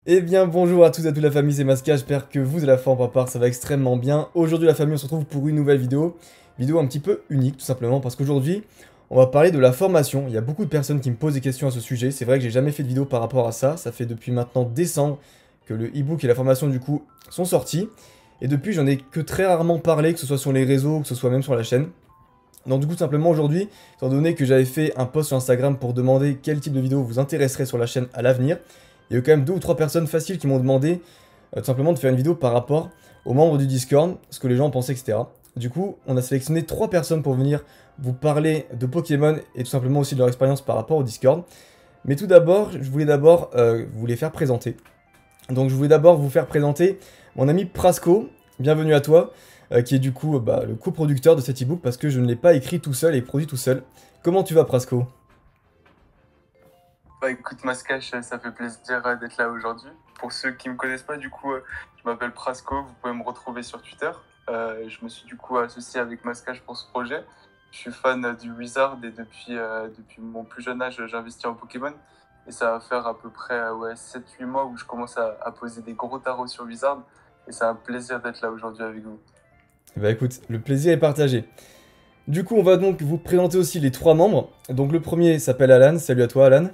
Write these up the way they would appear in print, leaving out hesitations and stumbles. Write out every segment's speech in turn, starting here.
Eh bien bonjour à tous et à toute la famille, c'est Masca, j'espère que vous et la forme part, ça va extrêmement bien. Aujourd'hui la famille on se retrouve pour une nouvelle vidéo un petit peu unique tout simplement parce qu'aujourd'hui on va parler de la formation. Il y a beaucoup de personnes qui me posent des questions à ce sujet, c'est vrai que j'ai jamais fait de vidéo par rapport à ça, ça fait depuis maintenant décembre que le e-book et la formation du coup sont sortis. Et depuis j'en ai que très rarement parlé, que ce soit sur les réseaux, que ce soit même sur la chaîne. Donc du coup simplement aujourd'hui, étant donné que j'avais fait un post sur Instagram pour demander quel type de vidéo vous intéresserait sur la chaîne à l'avenir, il y a eu quand même 2 ou 3 personnes faciles qui m'ont demandé tout simplement de faire une vidéo par rapport aux membres du Discord, ce que les gens en pensaient, etc. Du coup, on a sélectionné 3 personnes pour venir vous parler de Pokémon et tout simplement aussi de leur expérience par rapport au Discord. Mais tout d'abord, je voulais d'abord vous les faire présenter. Donc je voulais d'abord vous faire présenter mon ami Prasco, bienvenue à toi, qui est du coup le coproducteur de cet ebook parce que je ne l'ai pas écrit tout seul et produit tout seul. Comment tu vas Prasco? Bah écoute Mascache, ça fait plaisir d'être là aujourd'hui. Pour ceux qui me connaissent pas, du coup, je m'appelle Prasco, vous pouvez me retrouver sur Twitter. Je me suis du coup associé avec Mascache pour ce projet. Je suis fan du Wizard et depuis mon plus jeune âge, j'investis en Pokémon. Et ça va faire à peu près 7-8 mois où je commence à poser des gros tarots sur Wizard. Et c'est un plaisir d'être là aujourd'hui avec vous. Bah écoute, le plaisir est partagé. Du coup, on va donc vous présenter aussi les 3 membres. Donc le premier s'appelle Alan, salut à toi Alan.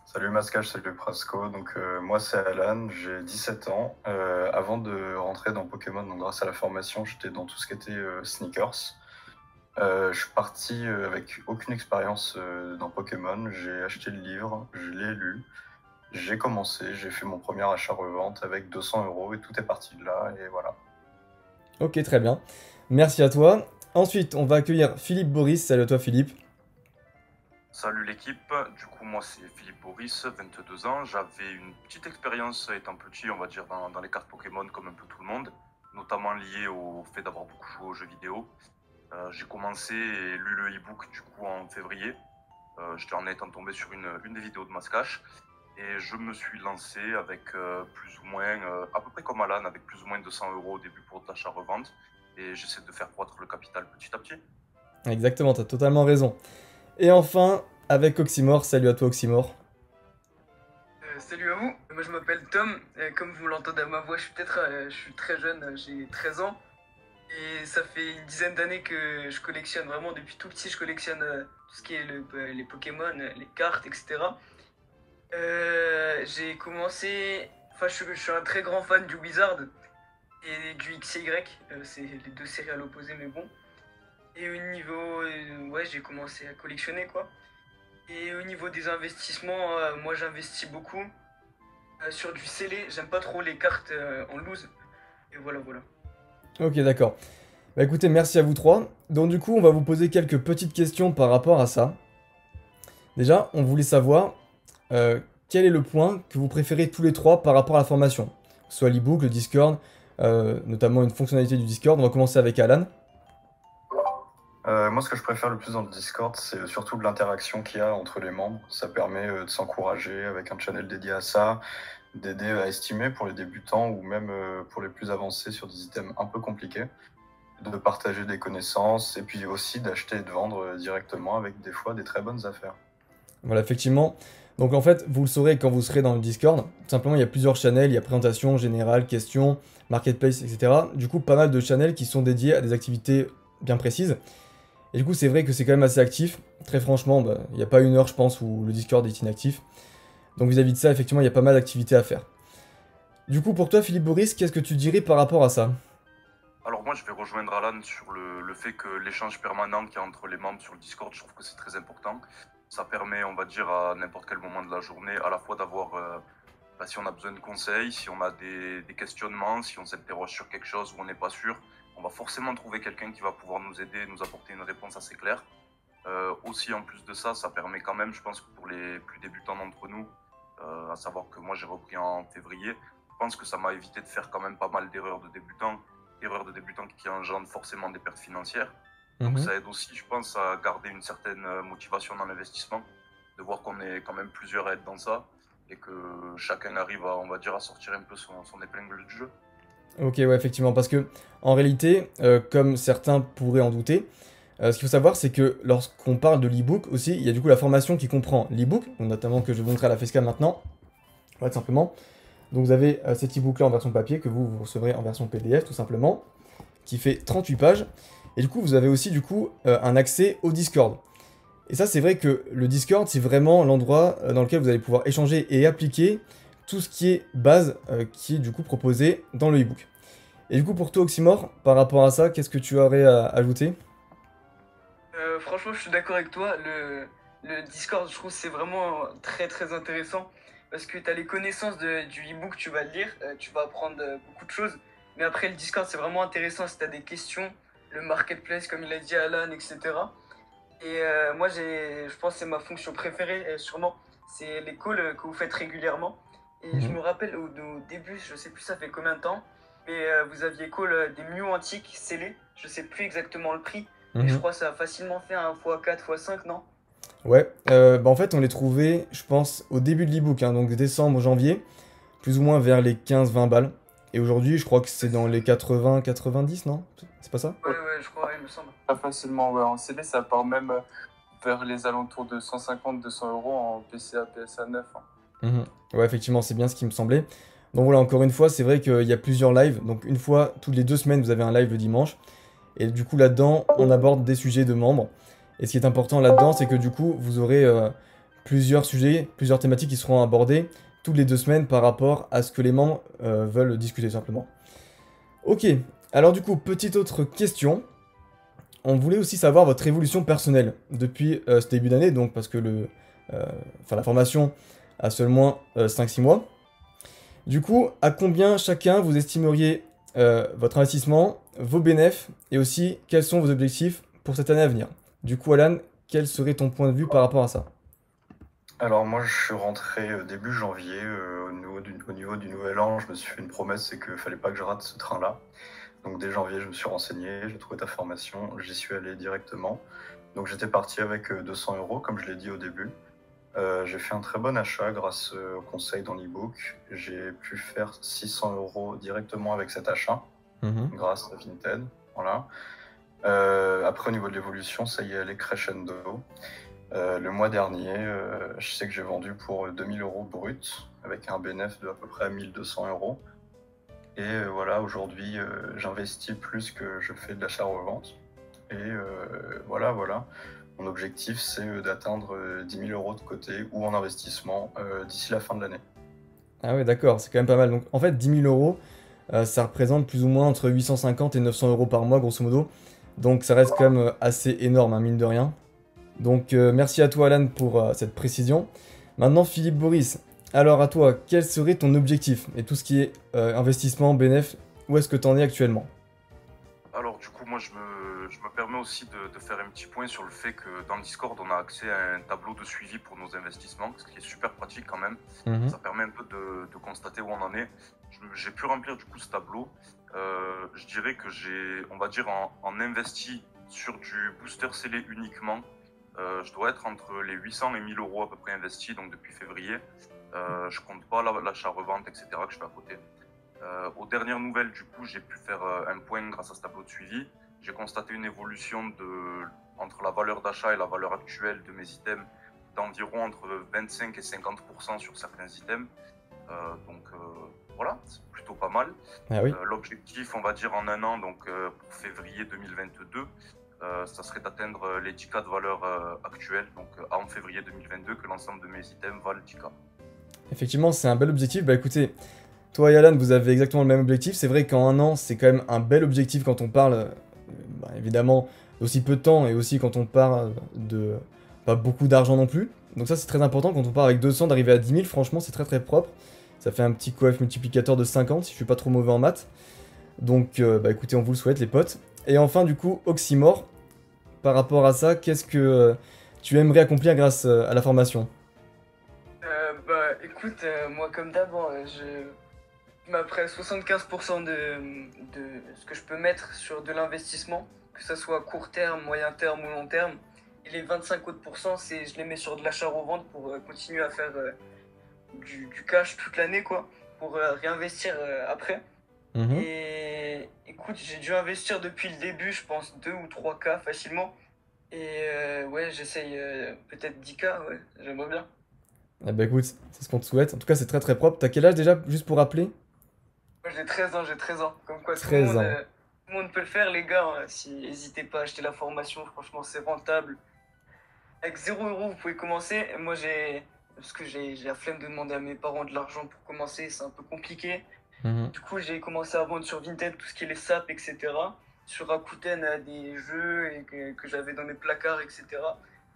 Salut Mascache, salut Prasco. Donc moi c'est Alan, j'ai 17 ans. Avant de rentrer dans Pokémon, donc grâce à la formation, j'étais dans tout ce qui était sneakers. Je suis parti avec aucune expérience dans Pokémon. J'ai acheté le livre, je l'ai lu, j'ai commencé, j'ai fait mon premier achat-revente avec 200 € et tout est parti de là et voilà. Ok, très bien. Merci à toi. Ensuite, on va accueillir Philippe Boris, salut à toi Philippe. Salut l'équipe, du coup moi c'est Philippe Boris, 22 ans. J'avais une petite expérience étant petit, on va dire, dans les cartes Pokémon comme un peu tout le monde, notamment lié au fait d'avoir beaucoup joué aux jeux vidéo. J'ai commencé et lu le e-book du coup en février. J'étais en étant tombé sur une des vidéos de Mascache et je me suis lancé avec plus ou moins, à peu près comme Alan, avec plus ou moins 200 € au début pour de l'achat-revente et j'essaie de faire croître le capital petit à petit. Exactement, t'as totalement raison. Et enfin, avec Oxymore, salut à toi Oxymore. Salut à vous, moi je m'appelle Tom, comme vous l'entendez à ma voix, je suis très jeune, j'ai 13 ans. Et ça fait une dizaine d'années que je collectionne, vraiment depuis tout petit, je collectionne tout ce qui est les Pokémon, les cartes, etc. J'ai commencé, je suis un très grand fan du Wizard et du XY, c'est les deux séries à l'opposé, mais bon. Et au niveau, ouais, j'ai commencé à collectionner quoi. Et au niveau des investissements, moi j'investis beaucoup sur du scellé, j'aime pas trop les cartes en loose. Et voilà, voilà. Ok, d'accord. Bah écoutez, merci à vous 3. Donc du coup, on va vous poser quelques petites questions par rapport à ça. Déjà, on voulait savoir quel est le point que vous préférez tous les 3 par rapport à la formation. Soit l'ebook, le Discord, notamment une fonctionnalité du Discord. On va commencer avec Alan. Moi, ce que je préfère le plus dans le Discord, c'est surtout de l'interaction qu'il y a entre les membres. Ça permet de s'encourager avec un channel dédié à ça, d'aider à estimer pour les débutants ou même pour les plus avancés sur des items un peu compliqués, de partager des connaissances et puis aussi d'acheter et de vendre directement avec des fois des très bonnes affaires. Voilà, effectivement. Donc en fait, vous le saurez quand vous serez dans le Discord. Tout simplement, il y a plusieurs channels. Il y a présentation, générale, questions, marketplace, etc. Du coup, pas mal de channels qui sont dédiés à des activités bien précises. Et du coup, c'est vrai que c'est quand même assez actif. Très franchement, il n'y a pas une heure, je pense, où le Discord est inactif. Donc vis-à-vis de ça, effectivement, il y a pas mal d'activités à faire. Du coup, pour toi, Philippe Boris, qu'est-ce que tu dirais par rapport à ça? Alors moi je vais rejoindre Alan sur le fait que l'échange permanent qu'il y a entre les membres sur le Discord, je trouve que c'est très important. Ça permet, on va dire, à n'importe quel moment de la journée, à la fois d'avoir, si on a besoin de conseils, si on a des questionnements, si on s'interroge sur quelque chose où on n'est pas sûr, on va forcément trouver quelqu'un qui va pouvoir nous aider, nous apporter une réponse assez claire. Aussi en plus de ça, ça permet quand même, je pense que pour les plus débutants d'entre nous, à savoir que moi j'ai repris en février, je pense que ça m'a évité de faire quand même pas mal d'erreurs de débutants qui engendrent forcément des pertes financières. Donc ça aide aussi, je pense, à garder une certaine motivation dans l'investissement, de voir qu'on est quand même plusieurs à être dans ça et que chacun arrive à, on va dire, à sortir un peu son épingle du jeu. Ok, ouais, effectivement, parce que en réalité, comme certains pourraient en douter, ce qu'il faut savoir, c'est que lorsqu'on parle de l'e-book aussi, il y a du coup la formation qui comprend l'e-book, donc notamment que je vais vous montrer à la facecam maintenant, ouais, tout simplement. Donc vous avez cet e-book là en version papier que vous recevrez en version PDF tout simplement, qui fait 38 pages. Et du coup, vous avez aussi du coup un accès au Discord. Et ça, c'est vrai que le Discord, c'est vraiment l'endroit dans lequel vous allez pouvoir échanger et appliquer tout ce qui est base qui est du coup proposé dans le e-book. Et du coup, pour toi, Oxymore, par rapport à ça, qu'est-ce que tu aurais à ajouter? Franchement, je suis d'accord avec toi. Le Discord, je trouve, c'est vraiment très très intéressant parce que tu as les connaissances du e-book, tu vas le lire, tu vas apprendre beaucoup de choses. Mais après, le Discord, c'est vraiment intéressant si tu as des questions, le marketplace, comme il a dit Alan, etc. Et moi, je pense que c'est ma fonction préférée, sûrement. C'est les calls que vous faites régulièrement. Et je Mhm. me rappelle au début, je sais plus ça fait combien de temps, mais vous aviez call des Mew antiques scellés. Je sais plus exactement le prix, mais je Mhm. crois que ça a facilement fait un x4, x5, non? Ouais, bah en fait, on les trouvait, je pense, au début de l'e-book, hein, donc décembre, janvier, plus ou moins vers les 15-20 balles. Et aujourd'hui, je crois que c'est dans les 80-90, non? C'est pas ça? Ouais, ouais, je crois, il me semble. Pas facilement, ouais. En CD, ça part même vers les alentours de 150-200 euros en PCA, PSA 9. Hein. Mhm. Ouais, effectivement, c'est bien ce qui me semblait. Donc voilà, encore une fois, c'est vrai qu'il y a plusieurs lives. Donc une fois toutes les 2 semaines, vous avez un live le dimanche. Et du coup, là-dedans, on aborde des sujets de membres. Et ce qui est important là-dedans, c'est que du coup, vous aurez plusieurs sujets, plusieurs thématiques qui seront abordées toutes les 2 semaines par rapport à ce que les membres veulent discuter simplement. Ok, alors du coup, petite autre question. On voulait aussi savoir votre évolution personnelle depuis ce début d'année, donc parce que la formation a seulement 5-6 mois. Du coup, à combien chacun vous estimeriez votre investissement, vos bénéfices et aussi quels sont vos objectifs pour cette année à venir? Du coup, Alan, quel serait ton point de vue par rapport à ça? Alors moi, je suis rentré début janvier, au niveau du nouvel an, je me suis fait une promesse, c'est qu'il fallait pas que je rate ce train-là. Donc dès janvier, je me suis renseigné, j'ai trouvé ta formation, j'y suis allé directement. Donc j'étais parti avec 200 euros, comme je l'ai dit au début. J'ai fait un très bon achat grâce au conseil dans l'e-book. J'ai pu faire 600 euros directement avec cet achat, Mhm. grâce à Vinted. Voilà. Après, au niveau de l'évolution, ça y est, elle est crescendo. Le mois dernier, je sais que j'ai vendu pour 2000 euros brut, avec un bénéfice de à peu près 1200 euros. Et voilà, aujourd'hui, j'investis plus que je fais de l'achat-revente. Et voilà. Mon objectif, c'est d'atteindre 10 000 euros de côté ou en investissement d'ici la fin de l'année. Ah ouais, d'accord, c'est quand même pas mal. Donc en fait, 10 000 euros, ça représente plus ou moins entre 850 et 900 euros par mois, grosso modo. Donc ça reste quand même assez énorme, hein, mine de rien. Donc merci à toi, Alan, pour cette précision. Maintenant, Philippe Boris, alors à toi, quel serait ton objectif? Et tout ce qui est investissement, bénéfice, où est-ce que tu en es actuellement? Alors du coup, moi je me permets aussi de faire un petit point sur le fait que dans le Discord, on a accès à un tableau de suivi pour nos investissements, ce qui est super pratique quand même. Mhm. Ça permet un peu de constater où on en est. J'ai pu remplir du coup ce tableau. Je dirais que on va dire en investi sur du booster scellé uniquement. Je dois être entre les 800 et 1000 euros à peu près investis, donc depuis février. Je compte pas l'achat-revente, etc. que je fais à côté. Aux dernières nouvelles, du coup, j'ai pu faire un point grâce à ce tableau de suivi. J'ai constaté une évolution entre la valeur d'achat et la valeur actuelle de mes items d'environ entre 25 et 50% sur certains items. Voilà, c'est plutôt pas mal. Ah oui. L'objectif, on va dire en un an, donc pour février 2022, ça serait d'atteindre les 10K de valeur actuelle, donc en février 2022, que l'ensemble de mes items valent 10K. Effectivement, c'est un bel objectif. Bah écoutez, toi et Alan, vous avez exactement le même objectif. C'est vrai qu'en un an, c'est quand même un bel objectif quand on parle, bah, évidemment, d'aussi peu de temps et aussi quand on parle de pas beaucoup d'argent non plus. Donc ça, c'est très important. Quand on part avec 200, d'arriver à 10 000, franchement, c'est très très propre. Ça fait un petit coef multiplicateur de 50 si je suis pas trop mauvais en maths. Donc, bah écoutez, on vous le souhaite, les potes. Et enfin, du coup, Oxymore, par rapport à ça, qu'est-ce que tu aimerais accomplir grâce à la formation? Bah écoute, moi comme d'hab, hein, je m'apprête 75% de ce que je peux mettre sur de l'investissement, que ce soit court terme, moyen terme ou long terme. Et les 25 autres pourcents, je les mets sur de l'achat-revente pour continuer à faire du cash toute l'année, quoi, pour réinvestir après. Mhm. Et écoute, j'ai dû investir depuis le début, je pense 2 ou 3K facilement. Et ouais, j'essaye peut-être 10K, ouais, j'aimerais bien. Eh ben écoute, c'est ce qu'on te souhaite. En tout cas, c'est très très propre. T'as quel âge déjà, juste pour rappeler? Moi j'ai 13 ans, j'ai 13 ans. Comme quoi 13 ans. tout le monde peut le faire les gars, hein. Si, n'hésitez pas à acheter la formation, franchement c'est rentable. Avec 0 € vous pouvez commencer. Moi j'ai... Parce que j'ai la flemme de demander à mes parents de l'argent pour commencer, c'est un peu compliqué. Mhm. Du coup, j'ai commencé à vendre sur Vinted tout ce qui est les sapes, etc. Sur Rakuten, des jeux que j'avais dans mes placards, etc.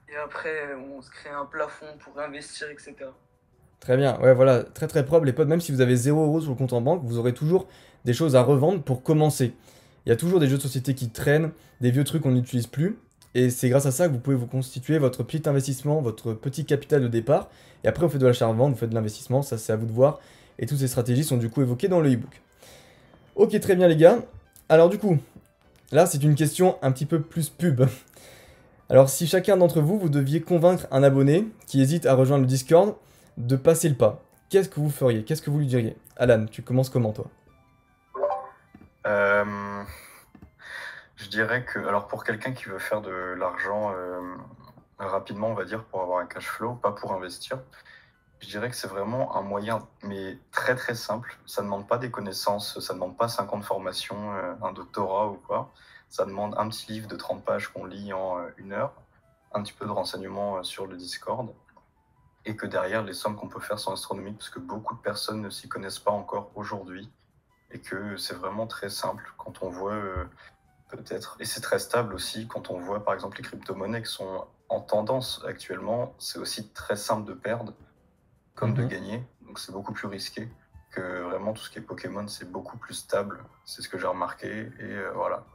Et après, on se crée un plafond pour investir, etc. Très bien, ouais, voilà, très très propre les potes. Même si vous avez 0 € sur le compte en banque, vous aurez toujours des choses à revendre pour commencer. Il y a toujours des jeux de société qui traînent, des vieux trucs qu'on n'utilise plus. Et c'est grâce à ça que vous pouvez vous constituer votre petit investissement, votre petit capital de départ. Et après, vous faites de l'achat-revente, vous faites de l'investissement, ça c'est à vous de voir. Et toutes ces stratégies sont du coup évoquées dans le e-book. Ok, très bien les gars. Alors du coup, là c'est une question un petit peu plus pub. Alors si chacun d'entre vous, vous deviez convaincre un abonné qui hésite à rejoindre le Discord de passer le pas, qu'est-ce que vous feriez? Qu'est-ce que vous lui diriez? Alan, tu commences comment toi? Euh, je dirais que, alors pour quelqu'un qui veut faire de l'argent rapidement, on va dire, pour avoir un cash flow, pas pour investir, je dirais que c'est vraiment un moyen, mais très très simple. Ça ne demande pas des connaissances, ça ne demande pas 5 ans de formation, un doctorat ou quoi. Ça demande un petit livre de 30 pages qu'on lit en 1 heure, un petit peu de renseignements sur le Discord, et que derrière, les sommes qu'on peut faire sont astronomiques, parce que beaucoup de personnes ne s'y connaissent pas encore aujourd'hui, et que c'est vraiment très simple quand on voit peut-être, et c'est très stable aussi, quand on voit par exemple les crypto-monnaies qui sont en tendance actuellement, c'est aussi très simple de perdre comme de Mhm. gagner, donc c'est beaucoup plus risqué que vraiment tout ce qui est Pokémon, c'est beaucoup plus stable, c'est ce que j'ai remarqué, et voilà,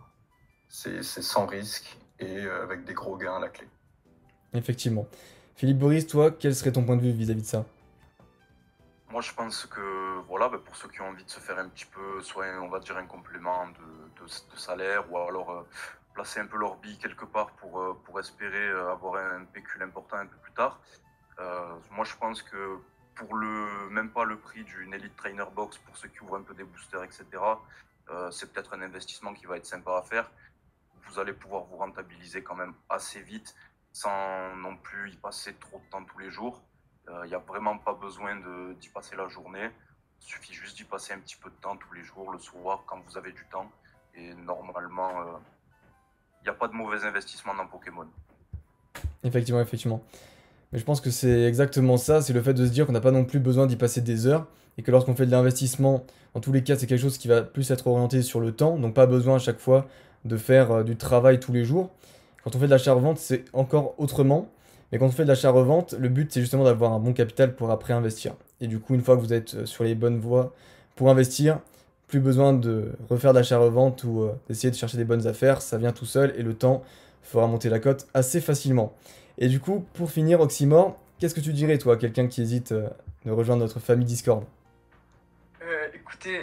c'est sans risque et avec des gros gains à la clé. Effectivement. Philippe Boris, toi, quel serait ton point de vue vis-à-vis de ça? Moi, je pense que voilà, bah, pour ceux qui ont envie de se faire un petit peu, soit on va dire un complément de salaire, ou alors placer un peu leur bille quelque part pour espérer avoir un pécule important un peu plus tard. Moi, je pense que pour même pas le prix d'une Elite Trainer Box, pour ceux qui ouvrent un peu des boosters, etc., c'est peut-être un investissement qui va être sympa à faire. Vous allez pouvoir vous rentabiliser quand même assez vite, sans non plus y passer trop de temps tous les jours. Il n'y a vraiment pas besoin d'y passer la journée. Il suffit juste d'y passer un petit peu de temps tous les jours, le soir, quand vous avez du temps. Et normalement, il n'y a pas de mauvais investissement dans Pokémon. Effectivement, effectivement. Mais je pense que c'est exactement ça, c'est le fait de se dire qu'on n'a pas non plus besoin d'y passer des heures, et que lorsqu'on fait de l'investissement, dans tous les cas, c'est quelque chose qui va plus être orienté sur le temps, donc pas besoin à chaque fois de faire du travail tous les jours. Quand on fait de l'achat-revente, c'est encore autrement, mais quand on fait de l'achat-revente, le but c'est justement d'avoir un bon capital pour après investir. Et du coup, une fois que vous êtes sur les bonnes voies pour investir, plus besoin de refaire d'achat-revente ou d'essayer de chercher des bonnes affaires, ça vient tout seul et le temps fera monter la cote assez facilement. Et du coup, pour finir, Oxymore, qu'est-ce que tu dirais, toi, à quelqu'un qui hésite de rejoindre notre famille Discord? Écoutez,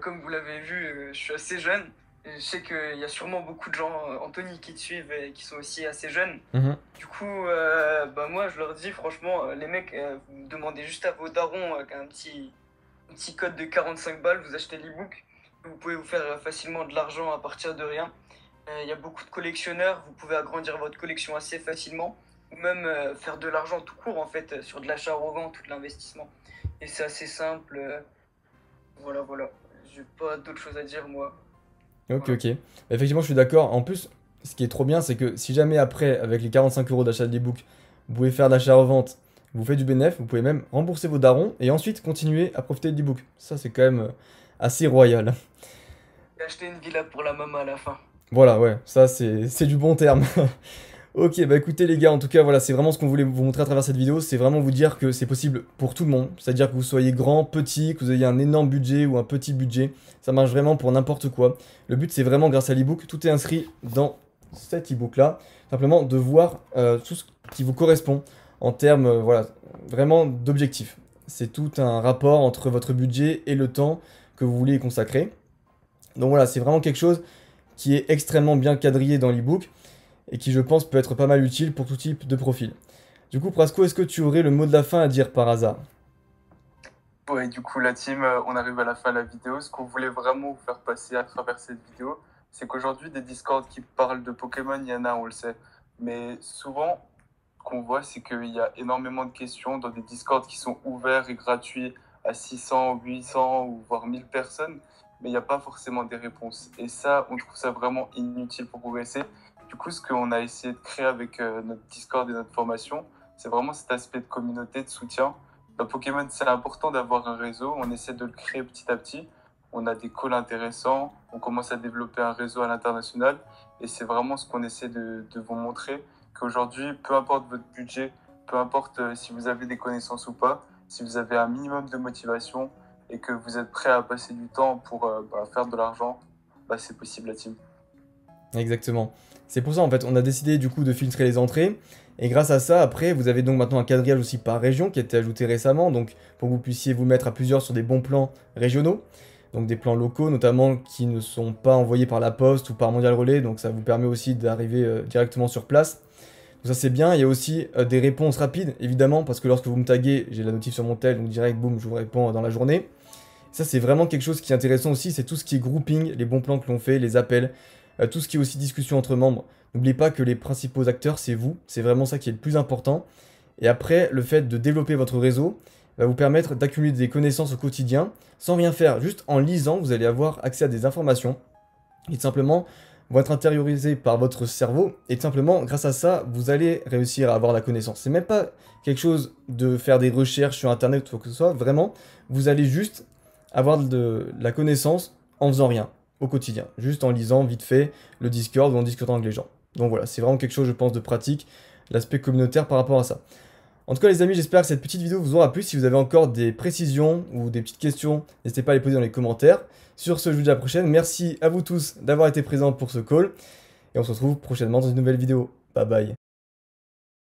comme vous l'avez vu, je suis assez jeune. Et je sais qu'il y a sûrement beaucoup de gens, Anthony, qui te suivent et qui sont aussi assez jeunes. Mhm. Du coup, moi, je leur dis, franchement, les mecs, vous demandez juste à vos darons un petit code de 45 balles, vous achetez l'e-book. Vous pouvez vous faire facilement de l'argent à partir de rien. Il y a beaucoup de collectionneurs, vous pouvez agrandir votre collection assez facilement. Ou même faire de l'argent tout court, en fait, sur de l'achat-revente ou de l'investissement. Et c'est assez simple. Voilà, voilà. J'ai pas d'autre chose à dire, moi. Ok, Voilà. ok. Effectivement, je suis d'accord. En plus, ce qui est trop bien, c'est que si jamais après, avec les 45 € d'achat de l'ebook, vous pouvez faire d'achat-revente, vous faites du bénéf, vous pouvez même rembourser vos darons et ensuite continuer à profiter de l'ebook. Ça, c'est quand même assez royal. J'ai acheté une villa pour la maman à la fin. Voilà, ouais, ça, c'est du bon terme. Ok, bah écoutez les gars, en tout cas voilà, c'est vraiment ce qu'on voulait vous montrer à travers cette vidéo, c'est vraiment vous dire que c'est possible pour tout le monde, c'est-à-dire que vous soyez grand, petit, que vous ayez un énorme budget ou un petit budget, ça marche vraiment pour n'importe quoi. Le but c'est vraiment grâce à l'ebook, tout est inscrit dans cet ebook là, simplement de voir tout ce qui vous correspond en termes, voilà, vraiment d'objectifs. C'est tout un rapport entre votre budget et le temps que vous voulez y consacrer. Donc voilà, c'est vraiment quelque chose qui est extrêmement bien quadrillé dans l'ebook et qui je pense peut être pas mal utile pour tout type de profil. Du coup, Prasco, est-ce que tu aurais le mot de la fin à dire par hasard? Ouais, du coup, la team, on arrive à la fin de la vidéo. Ce qu'on voulait vraiment vous faire passer à travers cette vidéo, c'est qu'aujourd'hui, des Discord qui parlent de Pokémon, il y en a, on le sait. Mais souvent, ce qu'on voit, c'est qu'il y a énormément de questions dans des Discord qui sont ouverts et gratuits à 600, 800 ou voire 1000 personnes, mais il n'y a pas forcément des réponses. Et ça, on trouve ça vraiment inutile pour progresser. Du coup, ce qu'on a essayé de créer avec notre Discord et notre formation, c'est vraiment cet aspect de communauté, de soutien. Dans Pokémon, c'est important d'avoir un réseau. On essaie de le créer petit à petit. On a des calls intéressants. On commence à développer un réseau à l'international. Et c'est vraiment ce qu'on essaie de vous montrer. Qu'aujourd'hui, peu importe votre budget, peu importe si vous avez des connaissances ou pas, si vous avez un minimum de motivation et que vous êtes prêt à passer du temps pour faire de l'argent, c'est possible, la team. Exactement. C'est pour ça, en fait, on a décidé du coup de filtrer les entrées. Et grâce à ça, après, vous avez donc maintenant un quadrillage aussi par région qui a été ajouté récemment. Donc, pour que vous puissiez vous mettre à plusieurs sur des bons plans régionaux. Donc, des plans locaux, notamment, qui ne sont pas envoyés par la poste ou par Mondial Relais. Donc, ça vous permet aussi d'arriver directement sur place. Donc, ça, c'est bien. Il y a aussi des réponses rapides, évidemment, parce que lorsque vous me taguez, j'ai la notif sur mon tel, donc direct, boum, je vous réponds dans la journée. Ça, c'est vraiment quelque chose qui est intéressant aussi. C'est tout ce qui est grouping, les bons plans que l'on fait, les appels. Tout ce qui est aussi discussion entre membres. N'oubliez pas que les principaux acteurs, c'est vous. C'est vraiment ça qui est le plus important. Et après, le fait de développer votre réseau va vous permettre d'accumuler des connaissances au quotidien sans rien faire. Juste en lisant, vous allez avoir accès à des informations qui tout simplement vont être intériorisées par votre cerveau. Et tout simplement, grâce à ça, vous allez réussir à avoir la connaissance. C'est même pas quelque chose de faire des recherches sur Internet ou quoi que ce soit. Vraiment, vous allez juste avoir de la connaissance en faisant rien au quotidien, juste en lisant vite fait le Discord ou en discutant avec les gens. Donc voilà, c'est vraiment quelque chose, je pense, de pratique, l'aspect communautaire par rapport à ça. En tout cas, les amis, j'espère que cette petite vidéo vous aura plu. Si vous avez encore des précisions ou des petites questions, n'hésitez pas à les poser dans les commentaires. Sur ce, je vous dis à la prochaine. Merci à vous tous d'avoir été présents pour ce call. Et on se retrouve prochainement dans une nouvelle vidéo. Bye bye.